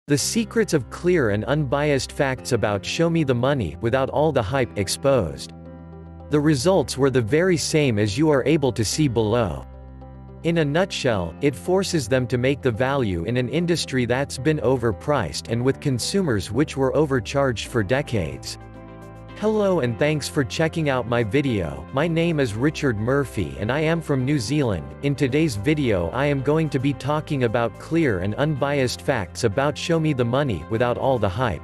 The secrets of clear and unbiased facts about Show Me the Money without all the hype exposed. The results were the very same as you are able to see below. In a nutshell, it forces them to make the value in an industry that's been overpriced and with consumers which were overcharged for decades. Hello and thanks for checking out my video. My name is Richard Murphy and I am from New Zealand. In today's video I am going to be talking about clear and unbiased facts about Show Me the Money without all the hype.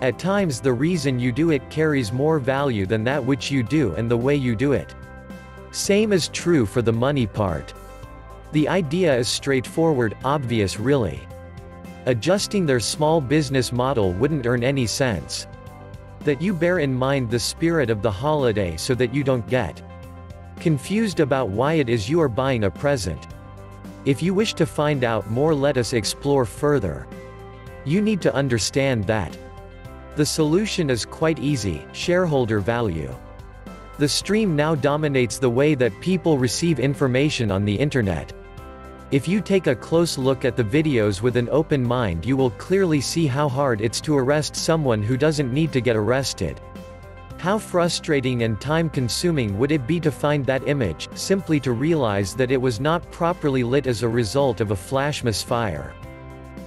At times the reason you do it carries more value than that which you do and the way you do it. Same is true for the money part. The idea is straightforward, obvious really. Adjusting their small business model wouldn't earn any sense. That you bear in mind the spirit of the holiday so that you don't get confused about why it is you are buying a present. If you wish to find out more, let us explore further. You need to understand that the solution is quite easy: shareholder value. The stream now dominates the way that people receive information on the internet. If you take a close look at the videos with an open mind, you will clearly see how hard it's to arrest someone who doesn't need to get arrested. How frustrating and time-consuming would it be to find that image, simply to realize that it was not properly lit as a result of a flash misfire.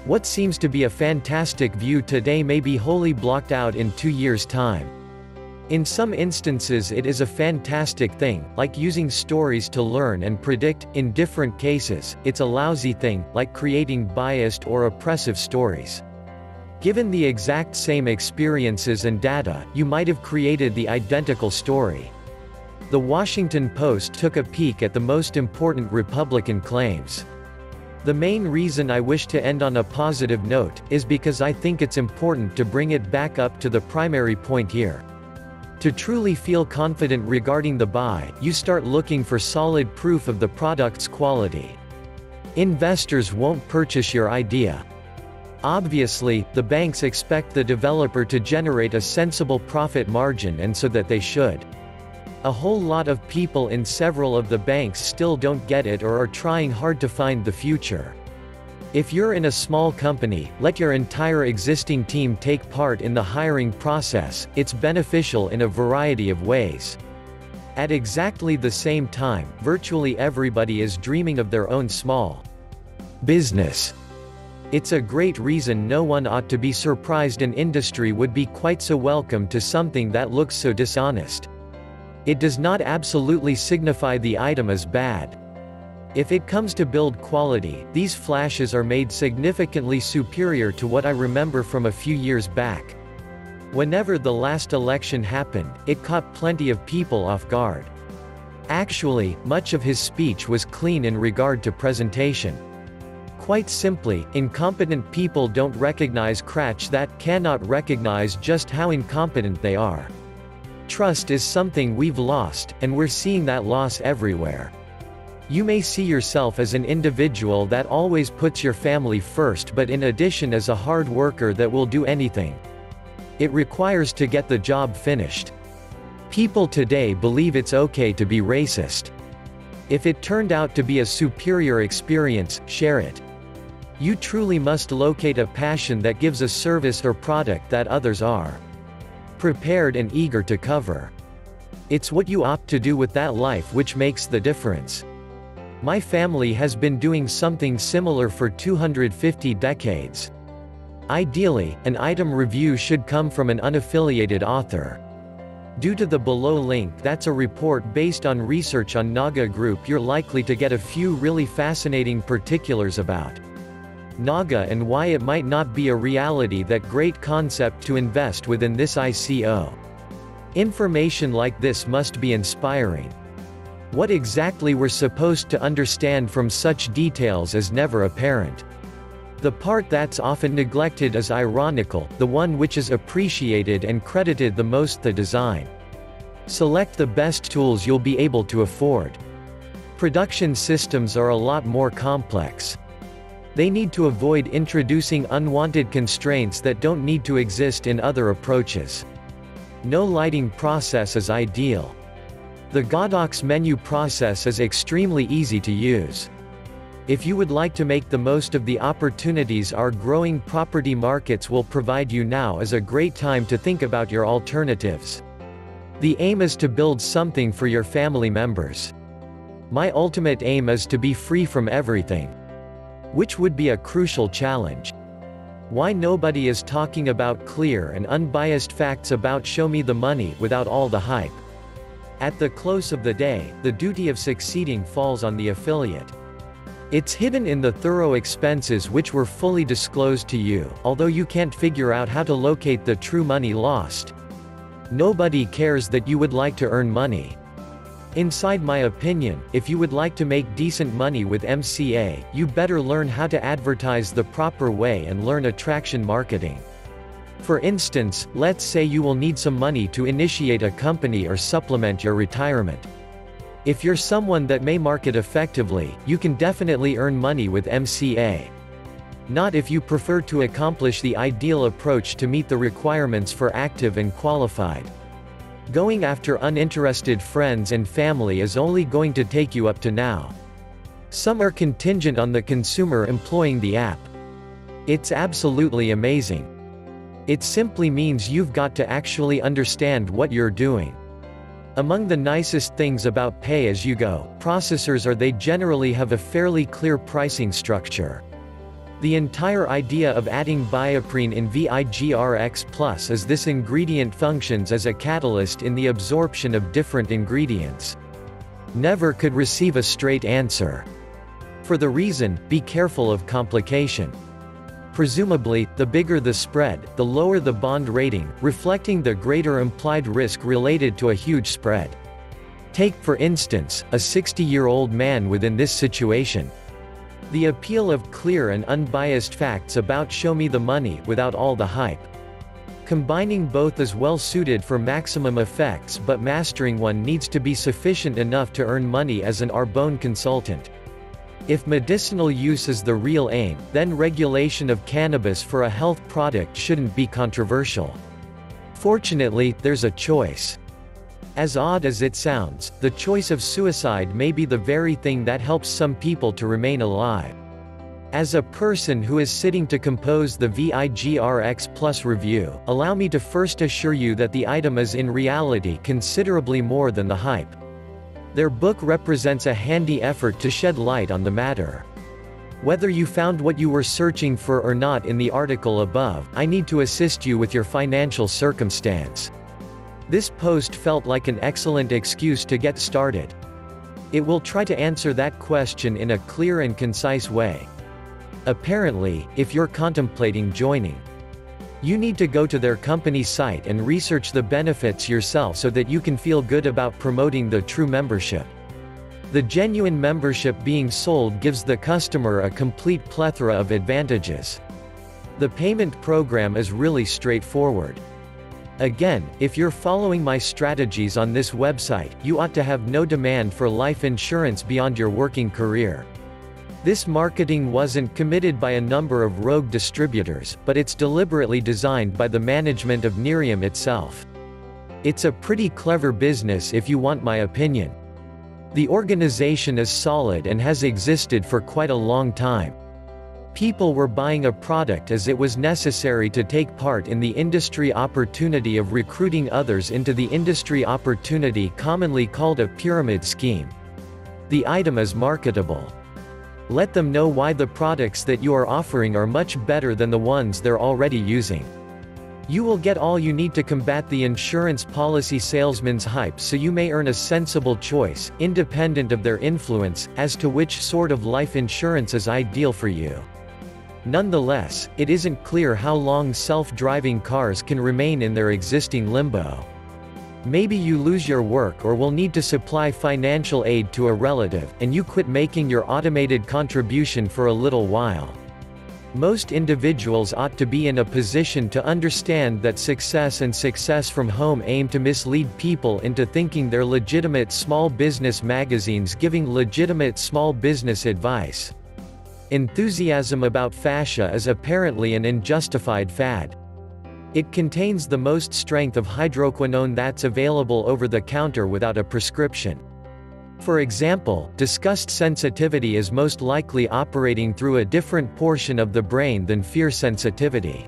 What seems to be a fantastic view today may be wholly blocked out in 2 years' time. In some instances it is a fantastic thing, like using stories to learn and predict. In different cases, it's a lousy thing, like creating biased or oppressive stories. Given the exact same experiences and data, you might have created the identical story. The Washington Post took a peek at the most important Republican claims. The main reason I wish to end on a positive note is because I think it's important to bring it back up to the primary point here. To truly feel confident regarding the buy, you start looking for solid proof of the product's quality. Investors won't purchase your idea. Obviously, the banks expect the developer to generate a sensible profit margin, and so that they should. A whole lot of people in several of the banks still don't get it or are trying hard to find the future. If you're in a small company, let your entire existing team take part in the hiring process. It's beneficial in a variety of ways. At exactly the same time, virtually everybody is dreaming of their own small business. It's a great reason no one ought to be surprised an industry would be quite so welcome to something that looks so dishonest. It does not absolutely signify the item is bad. If it comes to build quality, these flashes are made significantly superior to what I remember from a few years back. Whenever the last election happened, it caught plenty of people off guard. Actually, much of his speech was clean in regard to presentation. Quite simply, incompetent people don't recognize crutch that cannot recognize just how incompetent they are. Trust is something we've lost, and we're seeing that loss everywhere. You may see yourself as an individual that always puts your family first, but in addition as a hard worker that will do anything it requires to get the job finished. People today believe it's okay to be racist. If it turned out to be a superior experience, share it. You truly must locate a passion that gives a service or product that others are prepared and eager to cover. It's what you opt to do with that life which makes the difference. My family has been doing something similar for 250 decades. Ideally, an item review should come from an unaffiliated author. Due to the below link, that's a report based on research on Naga Group, you're likely to get a few really fascinating particulars about Naga and why it might not be a reality. That great concept to invest within this ICO. Information like this must be inspiring. What exactly we're supposed to understand from such details is never apparent. The part that's often neglected is ironical, the one which is appreciated and credited the most: the design. Select the best tools you'll be able to afford. Production systems are a lot more complex. They need to avoid introducing unwanted constraints that don't need to exist in other approaches. No lighting process is ideal. The Godox menu process is extremely easy to use. If you would like to make the most of the opportunities our growing property markets will provide you, now is a great time to think about your alternatives. The aim is to build something for your family members. My ultimate aim is to be free from everything, which would be a crucial challenge. Why nobody is talking about clear and unbiased facts about show me the money without all the hype? At the close of the day, the duty of succeeding falls on the affiliate. It's hidden in the thorough expenses which were fully disclosed to you, although you can't figure out how to locate the true money lost. Nobody cares that you would like to earn money. Inside my opinion, if you would like to make decent money with MCA, you better learn how to advertise the proper way and learn attraction marketing. For instance, let's say you will need some money to initiate a company or supplement your retirement. If you're someone that may market effectively, you can definitely earn money with MCA. Not if you prefer to accomplish the ideal approach to meet the requirements for active and qualified. Going after uninterested friends and family is only going to take you up to now. Some are contingent on the consumer employing the app. It's absolutely amazing. It simply means you've got to actually understand what you're doing. Among the nicest things about pay-as-you-go processors are they generally have a fairly clear pricing structure. The entire idea of adding bioprene in VIGRX Plus is this ingredient functions as a catalyst in the absorption of different ingredients. Never could receive a straight answer. For the reason, be careful of complication. Presumably, the bigger the spread, the lower the bond rating, reflecting the greater implied risk related to a huge spread. Take, for instance, a 60-year-old man within this situation. The appeal of clear and unbiased facts about show me the money without all the hype. Combining both is well suited for maximum effects, but mastering one needs to be sufficient enough to earn money as an Arbonne consultant. If medicinal use is the real aim, then regulation of cannabis for a health product shouldn't be controversial. Fortunately, there's a choice. As odd as it sounds, the choice of suicide may be the very thing that helps some people to remain alive. As a person who is sitting to compose the VIGRX Plus review, allow me to first assure you that the item is in reality considerably more than the hype. Their book represents a handy effort to shed light on the matter. Whether you found what you were searching for or not in the article above, I need to assist you with your financial circumstance. This post felt like an excellent excuse to get started. It will try to answer that question in a clear and concise way. Apparently, if you're contemplating joining, you need to go to their company site and research the benefits yourself so that you can feel good about promoting the true membership. The genuine membership being sold gives the customer a complete plethora of advantages. The payment program is really straightforward. Again, if you're following my strategies on this website, you ought to have no demand for life insurance beyond your working career. This marketing wasn't committed by a number of rogue distributors, but it's deliberately designed by the management of Nerium itself. It's a pretty clever business if you want my opinion. The organization is solid and has existed for quite a long time. People were buying a product as it was necessary to take part in the industry opportunity of recruiting others into the industry opportunity, commonly called a pyramid scheme. The item is marketable. Let them know why the products that you are offering are much better than the ones they're already using. You will get all you need to combat the insurance policy salesman's hype, so you may earn a sensible choice, independent of their influence, as to which sort of life insurance is ideal for you. Nonetheless, it isn't clear how long self-driving cars can remain in their existing limbo. Maybe you lose your work or will need to supply financial aid to a relative, and you quit making your automated contribution for a little while. Most individuals ought to be in a position to understand that success and success from home aim to mislead people into thinking they're legitimate small business magazines giving legitimate small business advice. Enthusiasm about fascia is apparently an unjustified fad. It contains the most strength of hydroquinone that's available over the counter without a prescription. For example, disgust sensitivity is most likely operating through a different portion of the brain than fear sensitivity.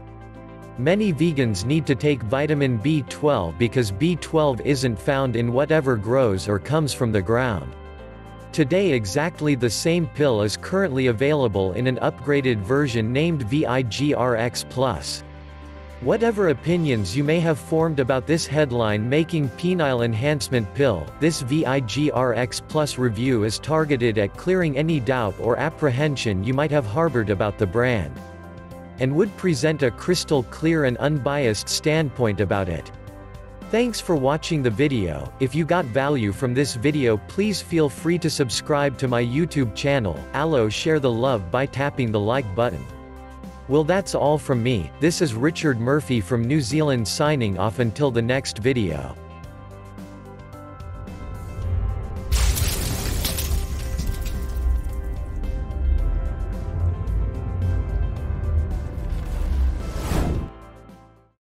Many vegans need to take vitamin B12 because B12 isn't found in whatever grows or comes from the ground. Today exactly the same pill is currently available in an upgraded version named VIGRX+. Whatever opinions you may have formed about this headline-making penile enhancement pill, this VIGRX+ review is targeted at clearing any doubt or apprehension you might have harbored about the brand, and would present a crystal clear and unbiased standpoint about it. Thanks for watching the video. If you got value from this video, please feel free to subscribe to my YouTube channel. Share the love by tapping the like button. Well, that's all from me. This is Richard Murphy from New Zealand signing off until the next video.